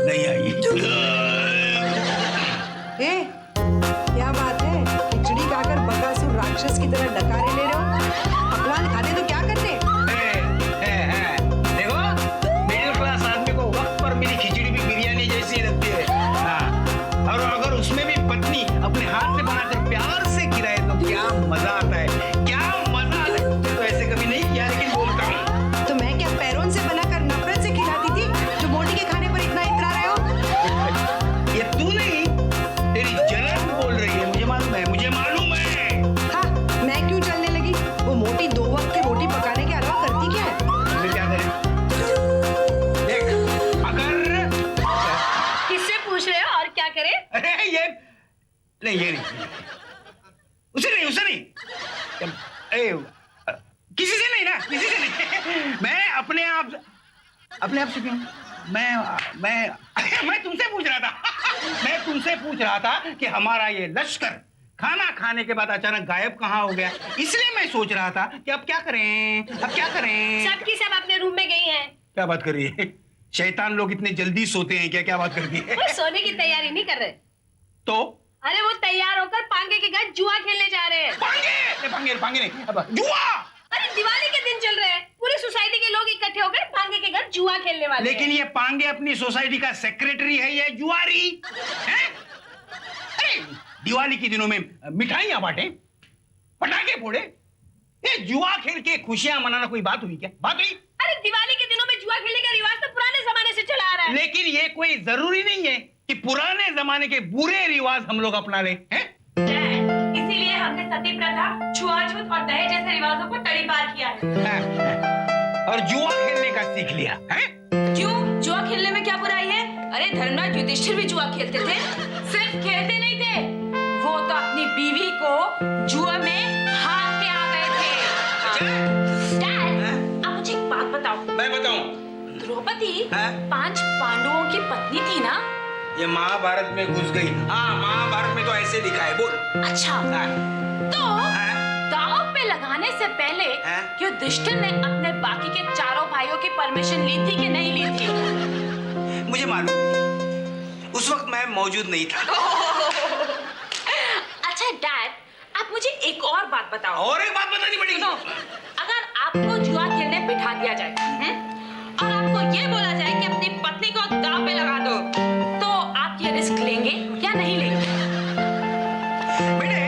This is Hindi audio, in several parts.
नहीं आई। क्या बात है, खिचड़ी खाकर बकासुर राक्षस की तरह डकारे ले रहे हो? पकवान खाते तो क्या करते? देखो, मिडिल क्लास आदमी को वक्त पर मिली खिचड़ी भी बिरयानी जैसी लगती है। हाँ, और अगर उसमें भी पत्नी अपने हाथ से बनाकर प्यार से खिलाए तो क्या मजा आता है, क्या मजा आता है। तो ऐसे कभी नहीं किया, लेकिन बोलता हूँ। तो मैं क्या पैरों से बनाकर नफरत से खिलाती थी, जो मोटी के खाने पर इतना इतरा रहे हो? ये तू नहीं, तेरी जलन बोल रही है, मुझे मालूम है, मुझे मालूम है। हाँ, मैं क्यों चलने लगी? वो मोटी 2 वक्त की रोटी पकाने के अलावा करती क्या है? मैं क्या करें? देख, अगर किससे पूछ रहे हो और क्या करे? अरे ये नहीं, उसे नहीं। किसी से नहीं ना, किसी से नहीं। मैं अपने आप से क्यों? मैं तुमसे पूछ रहा था। मैं तुमसे पूछ रहा था कि हमारा ये लश्कर खाना खाने के बाद अचानक गायब कहाँ हो गया, इसलिए मैं सोच रहा था कि अब क्या करें। सबकी सब अपने रूम में गई हैं। क्या बात कर रही है? शैतान लोग इतने जल्दी सोते हैं क्या? क्या बात कर रही है? वो सोने की तैयारी नहीं कर रहे। तो अरे वो तैयार होकर पांगे के घर जुआ खेलने जा रहे हैं। पांगे नहीं, अब जुआ। अरे दिवाली के दिन चल रहे हैं, पूरी सोसाइटी के लोग इकट्ठे होकर पांगे के घर जुआ खेलने वाले लेकिन ये पांगे अपनी सोसाइटी का सेक्रेटरी है, ये जुआरी है? अरे दिवाली के दिनों में मिठाइयां बांटे, पटाखे फोड़े, ये जुआ खेल के खुशियां मनाना कोई बात हुई क्या? बात हुई? अरे दिवाली के दिनों में जुआ खेलने का रिवाज तो पुराने जमाने से चला आ रहा है। लेकिन ये कोई जरूरी नहीं है कि पुराने जमाने के बुरे रिवाज हम लोग अपना ले, हैं? इसीलिए हमने सती प्रथा, छुआछूत और दहेज जैसे रिवाजों को तड़ीपार किया है। और जुआ खेलने का सीख लिया है? क्यों? जुआ खेलने में क्या बुराई है? अरे धर्मराज युधिष्ठिर भी जुआ खेलते थे। सिर्फ खेलते नहीं थे, वो तो अपनी बीवी को जुआ में हार के आ गए थे। डैड, आप मुझे एक बात बताओ। मैं बताऊं? द्रौपदी हाँ? 5 पांडवों की पत्नी थी ना? ये महाभारत में घुस गई। हाँ, महाभारत में तो ऐसे लिखा है, बोल। अच्छा, तो दांव पे लगाने से पहले युधिष्ठिर ने अपने बाकी के 4 भाइयों की परमिशन ली थी कि नहीं ली थी? मुझे मालूम नहीं, उस वक्त मैं मौजूद नहीं था। अच्छा डैड, आप मुझे एक और बात बताओ। और एक बात बतानी पड़ेगी। अगर आपको जुआ खेलने बिठा दिया जाए और आपको ये बोला जाए कि अपनी पत्नी को दांव पे लगा दो, तो आप ये रिस्क लेंगे या नहीं लेंगे? बेटे,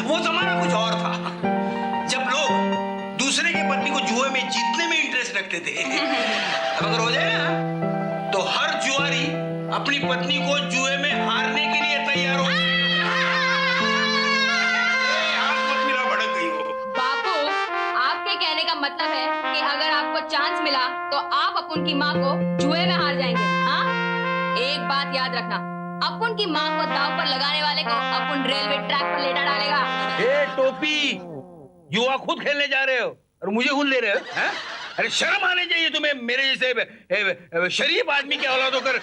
वो जमाना कुछ और था, जब लोग दूसरे की पत्नी को जुए में जीतने में इंटरेस्ट रखते थे। अब अगर हो जाए ना, तो हर जुआरी अपनी पत्नी को जुए में हारने के लिए तैयार हो। आपके कहने का मतलब है कि अगर आपको चांस मिला तो आप अपुन की माँ को जुए में हार जाएंगे? हाँ, एक बात याद रखना, अपुन की माँ को दांव पर लगाने वाले को अपुन रेलवे ट्रैक पर लेटा डालेगा। ए टोपी, जुआ खुद खेलने जा रहे हो और मुझे खुद ले रहे हो? हैं? अरे शर्म आने चाहिए तुम्हें, मेरे जैसे शरीफ आदमी के औलाद होकर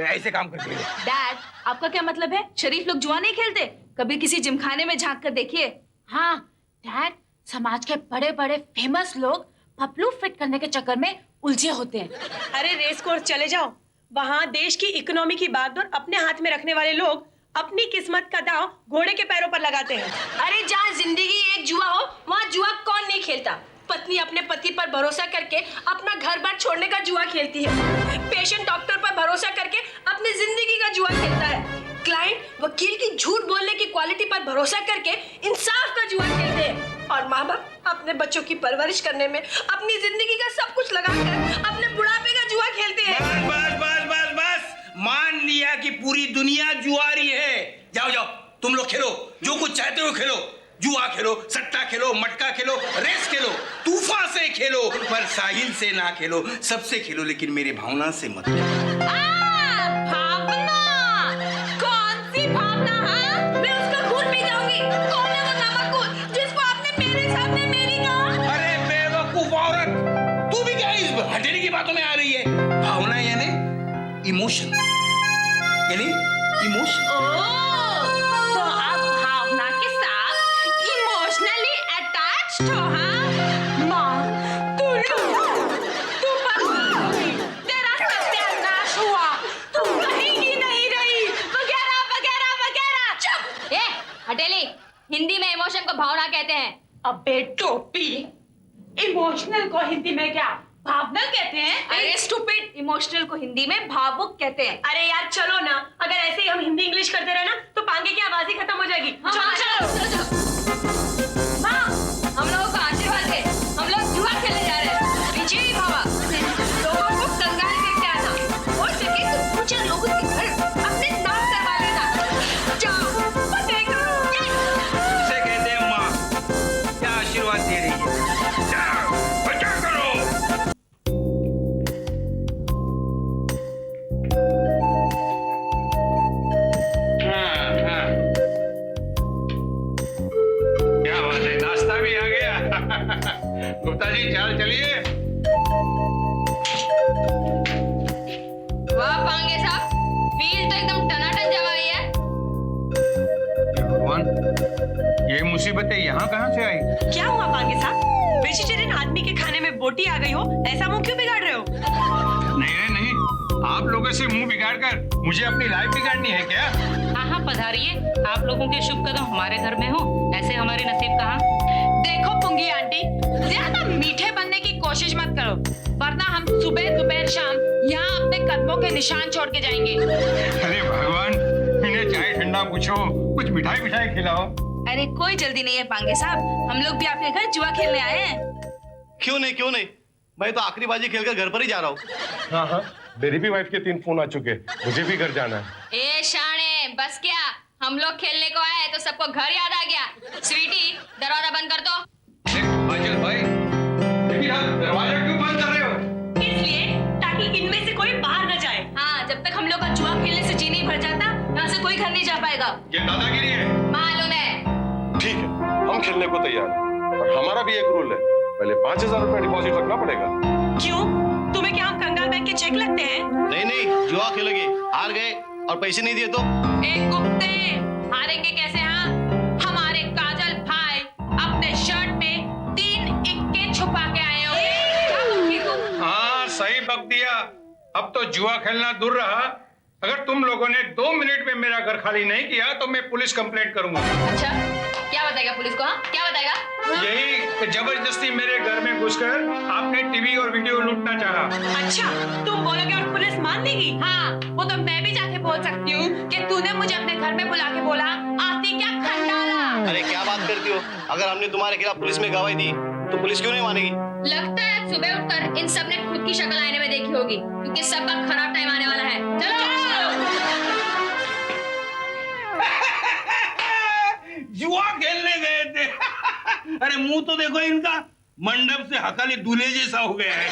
ऐसे काम करते हो। डैड, आपका क्या मतलब है? शरीफ लोग जुआ नहीं खेलते? कभी किसी जिमखाने में झांक कर देखिए। हाँ डैड, समाज के बड़े बड़े फेमस लोग पपलू फिट करने के चक्कर में उलझे होते हैं। अरे रेस कोर्स चले जाओ, वहाँ देश की इकोनॉमी की बागडोर अपने हाथ में रखने वाले लोग अपनी किस्मत का दांव घोड़े के पैरों पर लगाते हैं। अरे जहाँ जिंदगी एक जुआ हो, वहाँ जुआ कौन नहीं खेलता? पत्नी अपने पति पर भरोसा करके अपना घर बार छोड़ने का जुआ खेलती है। पेशेंट डॉक्टर पर भरोसा करके अपनी जिंदगी का जुआ खेलता है। क्लाइंट वकील की झूठ बोलने की क्वालिटी पर भरोसा करके इंसाफ का जुआ खेलते हैं। और माँ बाप अपने बच्चों की परवरिश करने में अपनी जिंदगी का सब कुछ लगाकर अपने बुढ़ापे का जुआ खेलते हैं। बस मान लिया कि पूरी दुनिया जुआरी है। जाओ तुम लोग खेलो, जो कुछ चाहते हो खेलो, जुआ खेलो, सट्टा खेलो, मटका खेलो, रेस खेलो, तूफान से खेलो, पर साहिल से ना खेलो। सबसे खेलो, लेकिन मेरी भावना से मत खेलो। भावना? कौन सी भावना? मैं उसका खून पी जाऊंगी। कौन है वो नामकूल जिसको आपने मेरे सामने मेरी कहा? अरे बेवकूफ औरत, तू भी क्या इस हटेली की बातों में आ रही है? भावना यानी इमोशन, यानी इमोशन। तो आप भावना के साथ इमोशनली अटैच्ड हो? हाँ माँ, तू तेरा सत्यानाश हुआ। भावना कहते हैं। अबे टोपी, इमोशनल को हिंदी में क्या भावना कहते हैं? अरे स्टूपिड, इमोशनल को हिंदी में भावुक कहते हैं। अरे यार चलो ना, अगर ऐसे ही हम हिंदी इंग्लिश करते रहे ना तो पांगे की आवाज ही खत्म हो जाएगी। हाँ, चलो। माँ, हम लोगों का आशीर्वाद है, हम लोग जुआ खेलने जा रहे हैं। विजयी भावा, लोगों को कंगाल करके आना, हो सके तो कुछ लोगों के घर अपने नाम करवा लेना। जाओ, पते करो। इसे कहते हैं माँ, क्या आशीर्वाद दे रही है। जाओ, बचा करो। क्या बात है, नाश्ता भी आ गया। गुप्ता जी चाल चलिए। वाह पांगे साहब, फील तो एकदम टनाटन जमा गई है। भगवान, ये मुसीबतें यहाँ कहाँ से आई? क्या हुआ पांगे साहब? वेजिटेरियन आदमी के खाने में बोटी आ गई हो, ऐसा मुंह क्यों बिगाड़ रहे हो? नहीं, आप लोगों से मुंह बिगाड़ कर मुझे अपनी लाइफ बिगाड़नी है क्या? हाँ पधारिए, आप लोगों के शुभ कदम हमारे घर में हो, ऐसे हमारे नसीब कहाँ। देखो पुंगी आंटी, ज्यादा मीठे बनने की कोशिश मत करो, वरना हम सुबह दोपहर शाम यहाँ अपने कदमों के निशान छोड़ के जाएंगे। अरे भगवान, इन्हें चाय ठंडा पूछो, कुछ मिठाई खिलाओ। अरे कोई जल्दी नहीं है पांगे साहब, हम लोग भी आपके घर जुआ खेलने आए हैं। क्यों नहीं, मैं तो आखिरी बाजी खेलकर घर पर ही जा रहा हूँ। हाँ, मेरी भी वाइफ के 3 फोन आ चुके, मुझे भी घर जाना है। ए शाणे, बस क्या, हम लोग खेलने को आए तो सबको घर याद आ गया। स्वीटी, दरवाजा बंद कर दो। बाजल भाई, लेकिन आप दरवाजा क्यों बंद कर रहे हो? इसलिए ताकि इनमें से कोई बाहर न जाए। हाँ, जब तक हम लोग का जुआ खेलने से जी नहीं भर जाता, यहाँ से कोई घर नहीं जा पाएगा। ये दादागिरी है। मालूम है। ठीक है, हम खेलने को तैयार हैं, पर हमारा भी एक रूल है, पहले 5000 रुपए डिपॉजिट रखना पड़ेगा। क्यों? तुम्हें क्या हम कंगाल बैंक के चेक लगते हैं? नहीं, जुआ खेलेंगे, हार गए और पैसे नहीं दिए तो? एक गुप्ते, हारेंगे कैसे? हाँ, हमारे काजल भाई अपने शर्ट में 3 इक्के छुपा के आए हो। हाँ, सही बक दिया। अब तो जुआ खेलना दूर रहा। अगर तुम लोगों ने 2 मिनट में मेरा घर खाली नहीं किया तो मैं पुलिस कंप्लेंट करूंगा। अच्छा, क्या बताएगा पुलिस को? हाँ, क्या बताएगा? यही कि जबरदस्ती मेरे घर में घुसकर आपने टीवी और वीडियो लूटना चाहा। अच्छा, तुम बोलोगे और पुलिस मान लेगी? हाँ, वो तो मैं भी जाके बोल सकती हूँ कि तूने मुझे अपने घर में बुला के बोला, आती क्या खंडाला। अरे क्या बात करती हो? अगर हमने तुम्हारे खिलाफ पुलिस में गवाही दी तो पुलिस क्यों नहीं मानेगी? लगता है सुबह उठकर इन सब ने खुद की शक्ल आईने में देखी होगी, क्योंकि सबका खराब टाइम आने वाला है। चलो। जुआ खेलने गए थे। अरे मुंह तो देखो इनका, मंडप से हकाली दूल्हे जैसा हो गया है।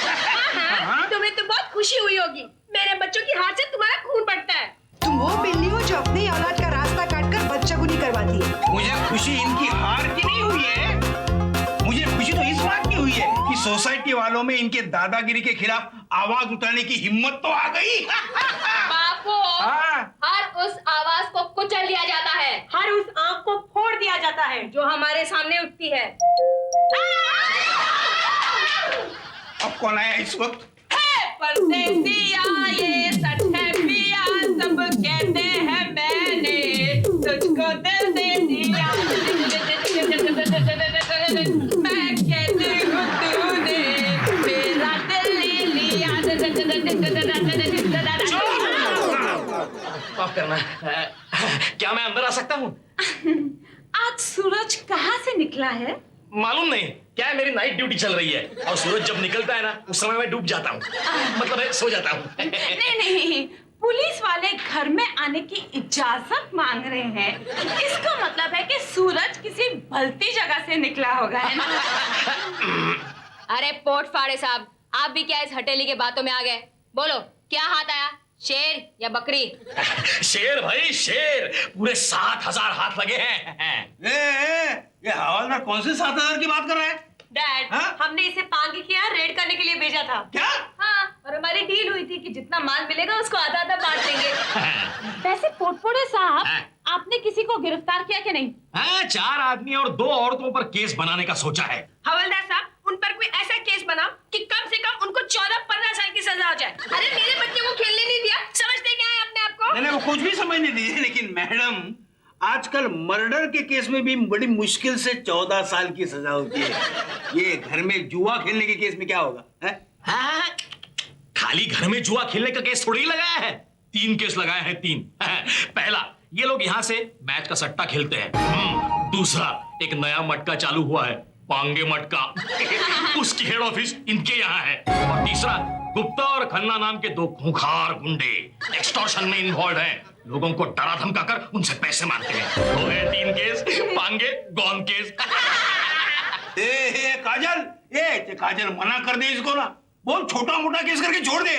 हाँ, तुम्हें तो बहुत खुशी हुई होगी, मेरे बच्चों की हाथ से तुम्हारा खून बढ़ता है। तुम वो बिल्ली हो जो अपनी औलाद का रास्ता काटकर बच्चागुनी करवाती है। मुझे खुशी इनकी हार की नहीं हुई है, मुझे खुशी तो इस बात की हुई है कि सोसाइटी वालों में इनके दादागिरी के खिलाफ आवाज उठाने की हिम्मत तो आ गई। बापू, हर उस आवाज को कुचल लिया जाता है, हर उस आंख को फोड़ दिया जाता है जो हमारे सामने उठती है। अब कौन आया इस वक्त? परदेसिया ये सच है पिया, सब कहते हैं मैंने तुझको दिल दे दिया, मैं कहती हूँ तूने मेरा दिल ले लिया। माफ करना, क्या मैं अंदर आ सकता हूँ? आज सूरज कहाँ से निकला है? मालूम नहीं, क्या है मेरी नाइट ड्यूटी चल रही है और सूरज जब निकलता है ना उस समय मैं डूब जाता हूँ, मतलब मैं सो जाता हूँ। नहीं, पुलिस वाले घर में आने की इजाजत मांग रहे हैं, इसका मतलब है कि सूरज किसी भलती जगह से निकला होगा, है ना? अरे पोट फाड़े साहब, आप भी क्या इस हटेली के बातों में आ गए? बोलो, क्या हाथ आया, शेर या बकरी? शेर भाई शेर, पूरे 7000 हाथ लगे हैं। ये हवालदार कौन से 7000 की बात कर रहा है? डैड, हाँ? हमने इसे पांगी किया रेड करने के लिए भेजा था। क्या? हाँ, और हमारी डील हुई थी कि जितना माल मिलेगा उसको आधा आधा बांट देंगे। वैसे पोटपोड़े साहब, आपने किसी को गिरफ्तार किया कि नहीं? हाँ, 4 आदमी और 2 औरतों पर केस बनाने का सोचा है। हवलदार साहब, उन पर कोई ऐसा केस बनाओ कि कम से कम उनको 14-15 साल की सजा हो जाए। अरे मेरे बच्चे को खेलने नहीं दिया, समझते क्या है अपने आप को? नहीं, वो कुछ भी समझ नहीं दीजिए, लेकिन मैडम आजकल मर्डर के केस में भी बड़ी मुश्किल से 14 साल की सजा होती है। ये घर में जुआ खेलने के केस में क्या होगा है? हाँ, खाली घर में जुआ खेलने का केस थोड़ी लगाया है, 3 केस लगाए हैं, 3। पहला, ये लोग यहाँ से मैच का सट्टा खेलते हैं। दूसरा, एक नया मटका चालू हुआ है, पांगे मटका। उसकी हेड ऑफिस इनके यहाँ है। और तीसरा, गुप्ता और खन्ना नाम के 2 खूंखार गुंडे एक्सटॉर्शन में इन्वॉल्व हैं, लोगों को डरा धमकाकर उनसे पैसे मांगते हैं। तो है 3 केस, पांगे गॉन केस। काजल मना कर दे इसको ना, बहुत छोटा मोटा केस करके छोड़ दे।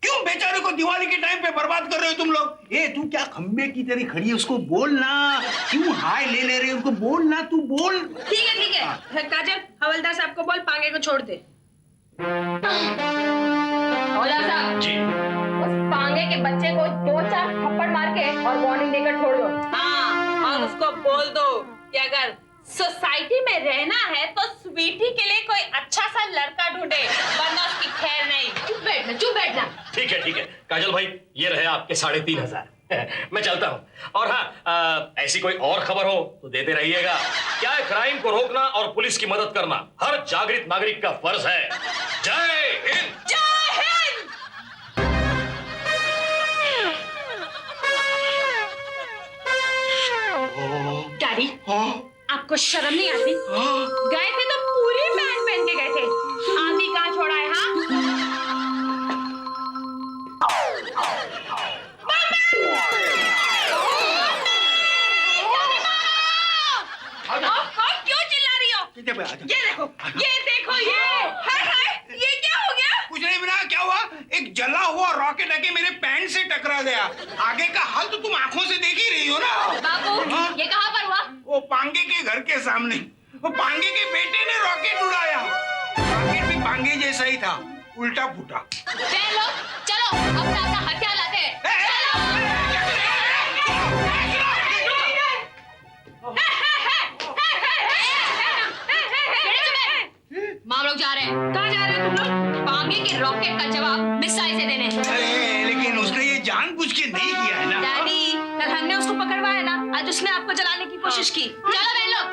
क्यों बेचारे को दिवाली के टाइम पे बर्बाद कर रहे हो तुम लोग? तू क्या खंबे की तरह खड़ी है, उसको बोल ना। क्यों हाय ले रहे हो, उसको बोल ना, तू बोल। ठीक है काजल, हवलदार साहब को बोल पांगे को छोड़ दे। हवलदार साहब जी, उस पांगे के बच्चे को 2-4 थप्पड़ मार के और वार्निंग देकर छोड़ दो। हाँ, और उसको बोल दो कि अगर सोसाइटी में रहना है तो स्वीटी के लिए कोई अच्छा सा लड़का ढूंढे, वरना उसकी खैर नहीं। चुप बैठना। ठीक है काजल भाई, ये रहे आपके 3,500। मैं चलता हूँ। और हाँ, ऐसी कोई और खबर हो तो देते रहिएगा। क्या है, क्राइम को रोकना और पुलिस की मदद करना हर जागृत नागरिक का फर्ज है। जय हिंद। जय हिंद। डैडी, आपको शर्म नहीं आती? गए थे तो पूरी पैंट पहन के गए थे, आदमी कहाँ छोड़ा है? हाँ, क्यों चिल्ला रही हो? ये देखो ये। हाय, ये क्या हो गया? कुछ नहीं बिना, क्या हुआ? एक जला हुआ रॉकेट आके मेरे पैंट से टकरा गया। आगे का हाल तो तुम आंखों से देख ही रही हो ना। बाबू, ये कहाँ पर हुआ? वो पांगे के घर के सामने। वो पांगे के बेटे ने रॉकेट उड़ाया। रॉकेट भी पांगे जैसा ही था, उल्टा फूटा। लोग चलो, अपना हथियार लाते हैं। माम लोग जा रहे हैं। कहाँ जा रहे हो तुम लोग? पांगे के रॉकेट का जवाब मिसाइल से देने। लेकिन उसने ये जानबूझ के नहीं किया है ना। डैडी, कल हमने उसको पकड़वाया ना, आज उसने आपको जलाने की कोशिश की। चलो बहन लोग,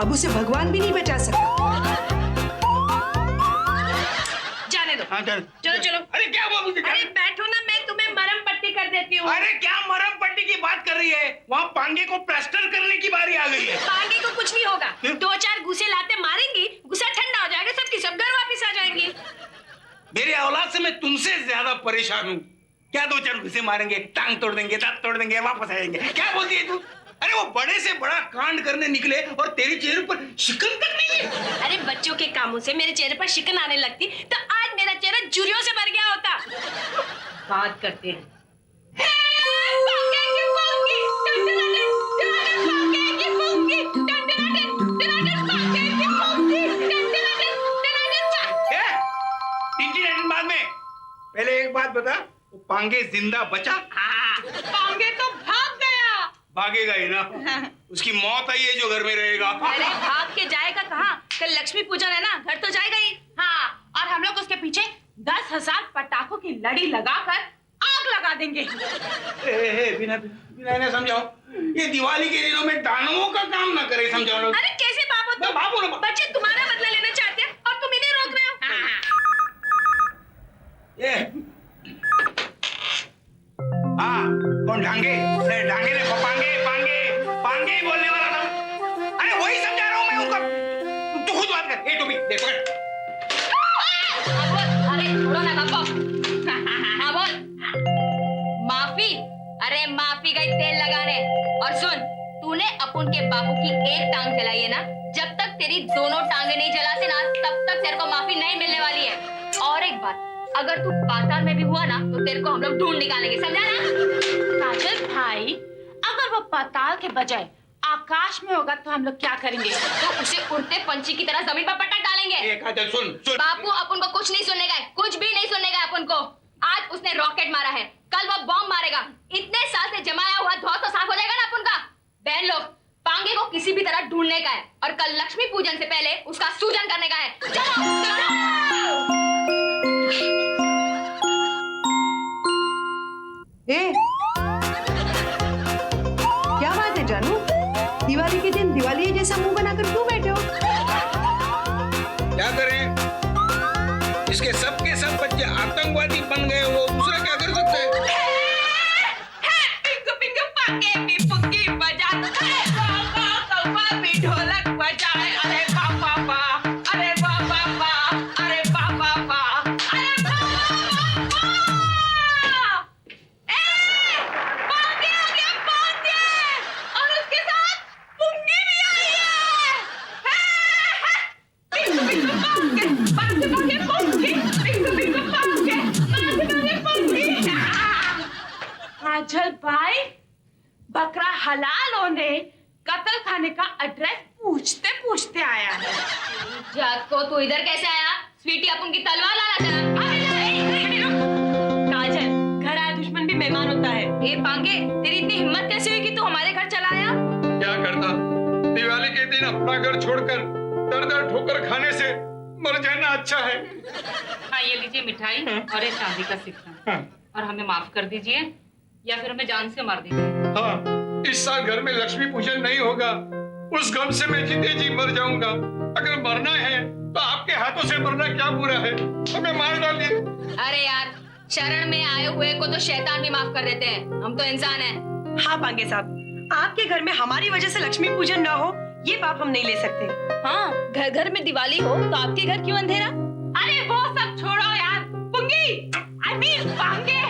अब उसे भगवान भी नहीं बचा सकता। जाने दो। चलो। अरे क्या बाबू जी? अरे बैठो ना, मैं तुम्हें मरम पट्टी कर देती हूँ। अरे क्या मरम पट्टी की बात कर रही है? वहाँ पांगे को प्लास्टर करने की बारी आ गई है। पांगे को कुछ नहीं होगा, 2-4 घूसे लाते मारेंगी, गुस्सा ठंडा हो जाएगा, सबकी सब घर वापिस आ जाएंगी। मेरी औलाद से मैं तुमसे ज्यादा परेशान हूँ। क्या 2-4 घुसे मारेंगे, टांग तोड़ देंगे, दांत तोड़ देंगे, वापस आएंगे? क्या बोलती है तू? अरे वो बड़े से बड़ा कांड करने निकले और तेरे चेहरे पर शिकन तक नहीं है। अरे बच्चों के कामों से मेरे चेहरे पर शिकन आने लगती तो आज मेरा चेहरा झुर्रियों से भर गया होता। बात करते हैं। बाद में पहले एक बात बता, वो पांगे जिंदा बचा? पांगे तो भाग गया। भागेगा ही ना, उसकी मौत आई है जो घर में रहेगा। अरे भाग के जाएगा कहाँ? कल लक्ष्मी पूजन है ना, घर तो जाएगा ही। हाँ, और हम लोग उसके पीछे 10,000 पटाखों की लड़ी लगाकर आग लगा देंगे। बिना इन्हें समझाओ, ये दिवाली के दिनों में दानवों का काम ना करे, समझाओ। अरे कैसे बाबू, तुम बाबू ना, बच्चे तुम्हारा बदला लेना चाहते हैं और तुम इन्हें रोक रहे हो। हाँ, कौन? ढांगे ने पांगे ही बोलने वाला था। अरे वही समझा रहा हूँ मैं उनको। तू खुद बात कर। टोपी दे, पकड़। अरे छोड़ो ना बाबा। हाँ बोल। माफी? अरे माफी गई तेल लगाने। और सुन, तूने अपुन के बापू की एक टांग जलाई है ना, जब तक तेरी दोनों टांगे नहीं जलाते ना, तब तक तेरे को माफी नहीं मिलने वाली है। और एक बात, अगर तू पाताल में भी हुआ ना तो तेरे को हम लोग ढूंढ निकालेंगे, समझा ना? काजल भाई, अगर वो पाताल के बजाय आकाश में होगा तो हम लोग क्या करेंगे? तो उसे उड़ते पंछी की तरह जमीन पर पटक डालेंगे। काजल सुन। बापू अपन को कुछ नहीं सुनने का है, कुछ भी नहीं सुनने का है अपन को। आज उसने रॉकेट मारा है, कल वो बॉम्ब मारेगा। इतने साल से जमाया हुआ धौस तो साफ हो जाएगा ना अपन का। बहन लोग, पांगे को किसी भी तरह ढूंढने का है और कल लक्ष्मी पूजन से पहले उसका सूजन करने का है। चलो। इसके सब के सब बच्चे आतंकवादी बन गए, वो दूसरा क्या कर सकते हैं? पिंक पिंक पाके भी पुक्की बजा, अरे बाबा कौवा भी ढोलक बजाए, अरे बाबा बा, अरे बाबा बा, अरे बाबा बा, अरे बाबा बा। पांगे आ गया पांगे, और उसके साथ पुंगी भी आई है। पिंक पिंक पांगे, पांगे पांगे पुंगी, पिंक पिंक पांगे, पांगे पांगे पुंगी। काजल भाई, बकरा हलाल होने कत्ल खाने का एड्रेस पूछते पूछते आया है। जात को तू इधर कैसे आया? स्वीटी अपन की तलवार लाना चला। काजल, घर आया दुश्मन भी मेहमान होता है। ए पांगे, तेरी इतनी हिम्मत कैसे हुई कि तू हमारे घर चला आया? क्या करता, दिवाली के दिन अपना घर छोड़कर दर दर ठोकर खाने से मर जाना अच्छा है। हाँ, ये लीजिए मिठाई और ये चांदी का सिक्का, और हमें माफ कर दीजिए या फिर हमें जान से मार दीजिए। हाँ, इस साल घर में लक्ष्मी पूजन नहीं होगा, उस गम से मैं जीते जी मर जाऊंगा। अगर मरना है तो आपके हाथों से मरना क्या बुरा है, हमें मार डालिए। अरे यार, शरण में आए हुए को तो शैतान भी माफ कर देते हैं, हम तो इंसान हैं। हाँ पांगे साहब, आपके घर में हमारी वजह से लक्ष्मी पूजन ना हो, ये पाप हम नहीं ले सकते। हाँ, घर घर में दिवाली हो तो आपके घर क्यों अंधेरा? अरे वो सब छोड़ो यार, पुंगी, I mean पांगे,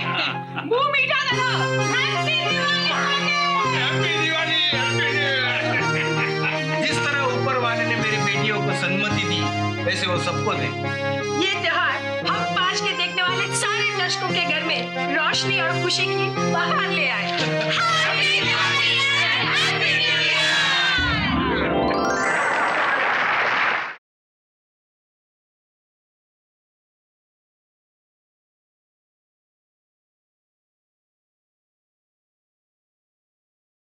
मुंह मीठा करो। Happy Diwali Pange. Happy Diwali, happy Diwali. जिस तरह ऊपर वाले ने मेरी बेटियों को सन्मति दी, वैसे वो सबको दे। ये त्योहार हम पांच के देखने वाले सारे दर्शकों के घर में रोशनी और खुशी की बहार ले आए। हैप्पी दिवाली।